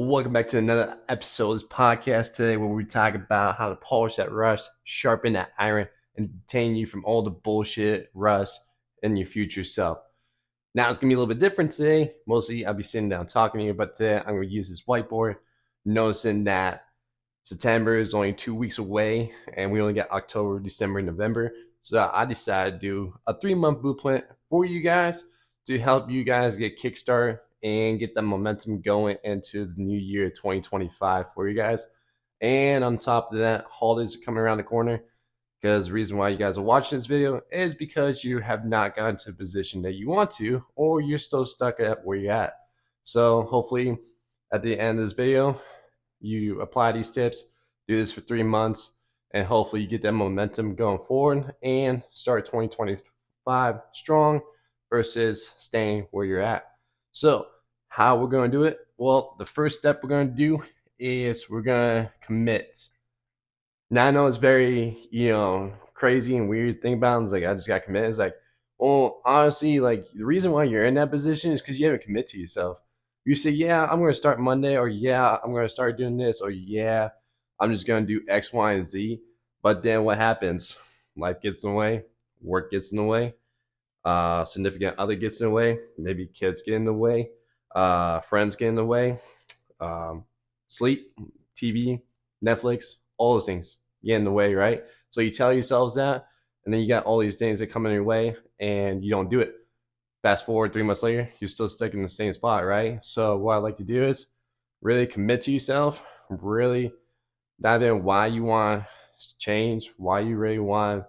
Welcome back to another episode of this podcast today where we talk about how to polish that rust, sharpen that iron, and detain you from all the bullshit rust in your future self. Now it's gonna be a little bit different today. Mostly I'll be sitting down talking to you, but today I'm gonna use this whiteboard, noticing that September is only 2 weeks away and we only got October, December, and November. So I decided to do a 3-month blueprint for you guys to help you guys get kickstart and get the momentum going into the new year 2025 for you guys. And on top of that, holidays are coming around the corner because the reason why you guys are watching this video is because you have not gotten to the position that you want to, or you're still stuck at where you're at. So hopefully at the end of this video, you apply these tips, do this for 3 months, and hopefully you get that momentum going forward and start 2025 strong versus staying where you're at. So how we're going to do it? Well, the first step we're going to do is we're going to commit. Now I know it's very, crazy and weird thing about it. It's like I just got committed. It's like, well, honestly, like the reason why you're in that position is because you haven't committed to yourself. You say, yeah, I'm going to start Monday, or yeah, I'm going to start doing this, or yeah, I'm just going to do X, Y, and Z. But then what happens? Life gets in the way, work gets in the way, significant other gets in the way, maybe kids get in the way, friends get in the way, um, sleep, TV, Netflix, all those things get in the way, right? So you tell yourselves that, and then you got all these things that come in your way, and you don't do it. Fast forward 3 months later, you're still stuck in the same spot, right? So what I like to do is really commit to yourself, really dive in why you want to change, why you really want to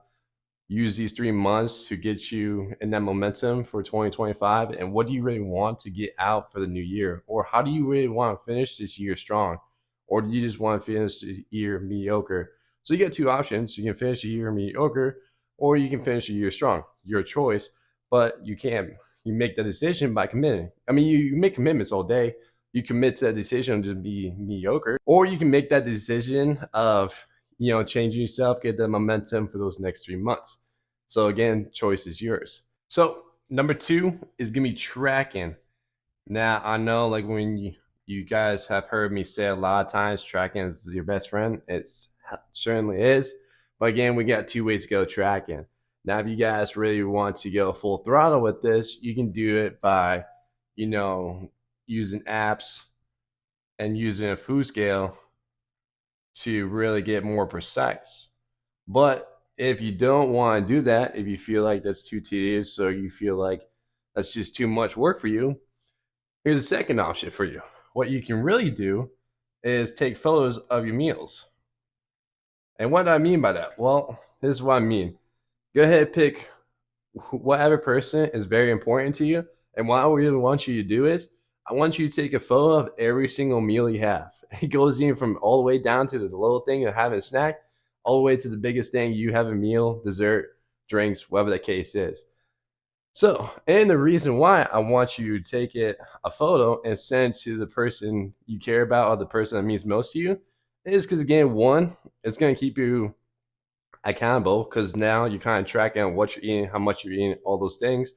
use these 3 months to get you in that momentum for 2025, and what do you really want to get out for the new year, or how do you really want to finish this year strong, or do you just want to finish the year mediocre? So you get two options. You can finish the year mediocre, or you can finish the year strong. Your choice, but you make the decision by committing. I mean, you make commitments all day. You commit to that decision to be mediocre, or you can make that decision of changing yourself, get the momentum for those next 3 months. So again, choice is yours. So number two is gonna be tracking. Now I know, like, when you guys have heard me say a lot of times, tracking is your best friend. It certainly is. But again, we got two ways to go tracking. Now, if you guys really want to go full throttle with this, you can do it by, using apps and using a food scale to really get more precise. But if you don't want to do that, if you feel like that's too tedious, or you feel like that's just too much work for you, here's a second option for you. What you can really do is take photos of your meals. And what do I mean by that? Well, this is what I mean. Go ahead and pick whatever person is very important to you. And what I really want you to do is, I want you to take a photo of every single meal you have. It goes even from all the way down to the little thing of having a snack, all the way to the biggest thing, you have a meal, dessert, drinks, whatever the case is. So, and the reason why I want you to take a photo and send it to the person you care about, or the person that means most to you, is because, again, one, it's going to keep you accountable, because now you're kind of tracking what you're eating, how much you're eating, all those things.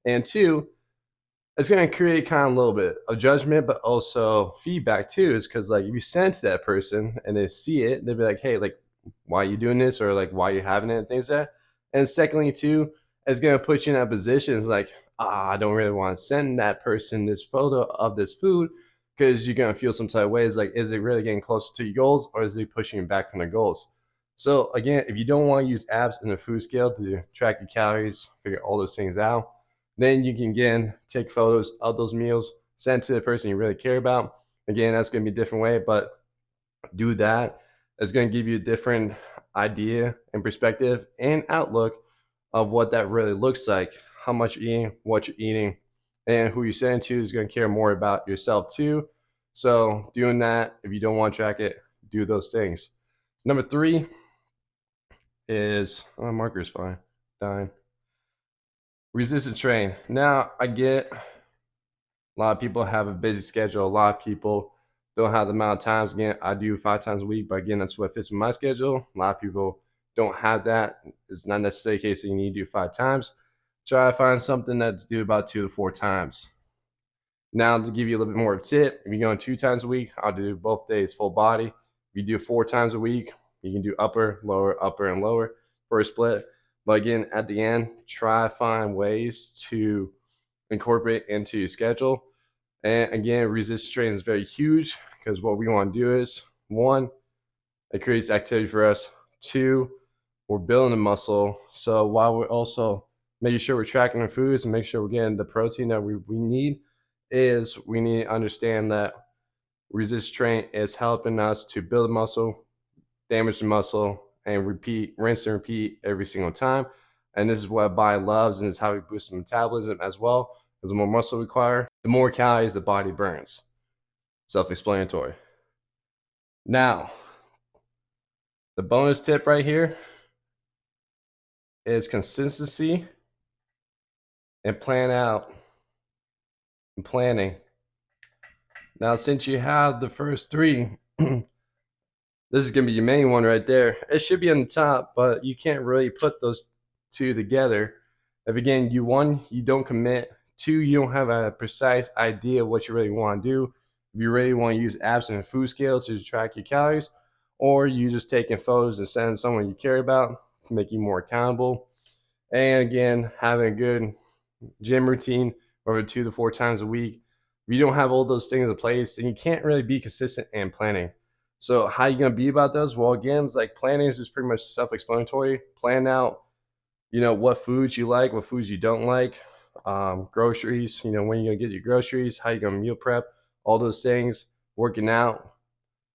And two, it's going to create kind of a little bit of judgment, but also feedback too, is because, like, if you send to that person and they see it, they'll be like, hey, like, why are you doing this, or like, why are you having it, and things like that. And secondly too, it's going to put you in that position. It's like, I don't really want to send that person this photo of this food, because you're going to feel some type of way. It's like, is it really getting closer to your goals, or is it pushing you back from the goals? So again, if you don't want to use apps and a food scale to track your calories, figure all those things out, then you can, again, take photos of those meals, send to the person you really care about. Again, that's going to be a different way, but do that. It's going to give you a different idea and perspective and outlook of what that really looks like, how much you're eating, what you're eating, and who you're sending to is going to care more about yourself too. So doing that, if you don't want to track it, do those things. Number three is, oh, marker's fine, dying. Resistant train. Now, I get a lot of people have a busy schedule. A lot of people don't have the amount of times. Again, I do 5 times a week, but again, that's what fits in my schedule. A lot of people don't have that. It's not necessarily the case that you need to do 5 times. Try to find something that's do about 2 to 4 times. Now, to give you a little bit more of a tip, if you're going 2 times a week, I'll do both days full body. If you do 4 times a week, you can do upper, and lower for a split. But again, at the end, try to find ways to incorporate into your schedule. And again, resistance training is very huge because what we want to do is, one, it creates activity for us. Two, we're building a muscle. So while we're also making sure we're tracking our foods and make sure we're getting the protein that we need, is we need to understand that resistance training is helping us to build a muscle, damage the muscle, and rinse and repeat every single time. And this is what body loves, and it's how we boost the metabolism as well. Because the more muscle we require, the more calories the body burns. Self-explanatory. Now, the bonus tip right here is consistency and planning. Now, since you have the first three, this is going to be your main one right there. It should be on the top, but you can't really put those two together. If again, you don't commit. Two, you don't have a precise idea of what you really want to do. If you really want to use apps and food scale to track your calories, or you just taking photos and sending someone you care about to make you more accountable. And again, having a good gym routine over 2 to 4 times a week. If you don't have all those things in place, then you can't really be consistent in planning. So how are you going to be about those? Well, again, it's like planning is just pretty much self-explanatory. Plan out, what foods you like, what foods you don't like, groceries, when you're going to get your groceries, how you're going to meal prep, all those things, working out.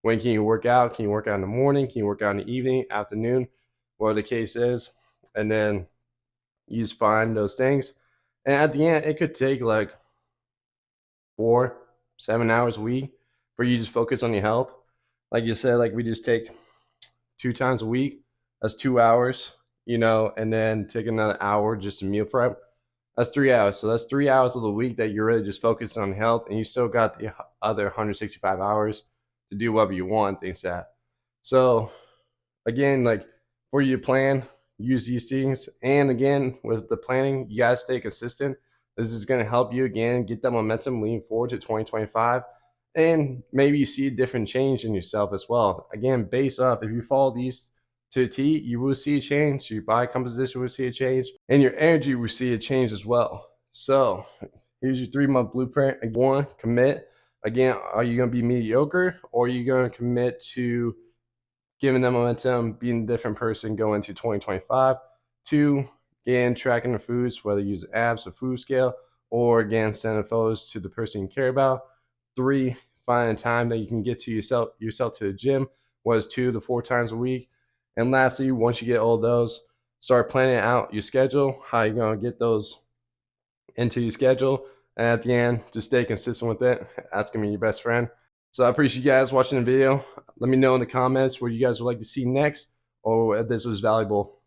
When can you work out? Can you work out in the morning? Can you work out in the evening, afternoon, whatever the case is? And then you just find those things. And at the end, it could take like 4-7 hours a week for you to just focus on your health. Like you said, like we just take 2 times a week. That's 2 hours, and then take another hour just to meal prep. That's 3 hours. So that's 3 hours of the week that you're really just focused on health, and you still got the other 165 hours to do whatever you want, things like that. So again, like for your plan, use these things. And again, with the planning, you gotta stay consistent. This is gonna help you again get that momentum leaning forward to 2025. And maybe you see a different change in yourself as well. Again, based off if you follow these to a T, you will see a change. Your body composition will see a change, and your energy will see a change as well. So here's your 3-month blueprint. One, commit. Again, are you going to be mediocre, or are you going to commit to giving them momentum, being a different person going into 2025? Two, again, tracking the foods, whether you use apps or food scale, or again, sending photos to the person you care about. Three, find a time that you can get to yourself to the gym, was 2 to 4 times a week. And lastly, once you get all those, start planning out your schedule, how you're going to get those into your schedule. And at the end, just stay consistent with it. That's going to be your best friend. So I appreciate you guys watching the video. Let me know in the comments what you guys would like to see next, or if this was valuable.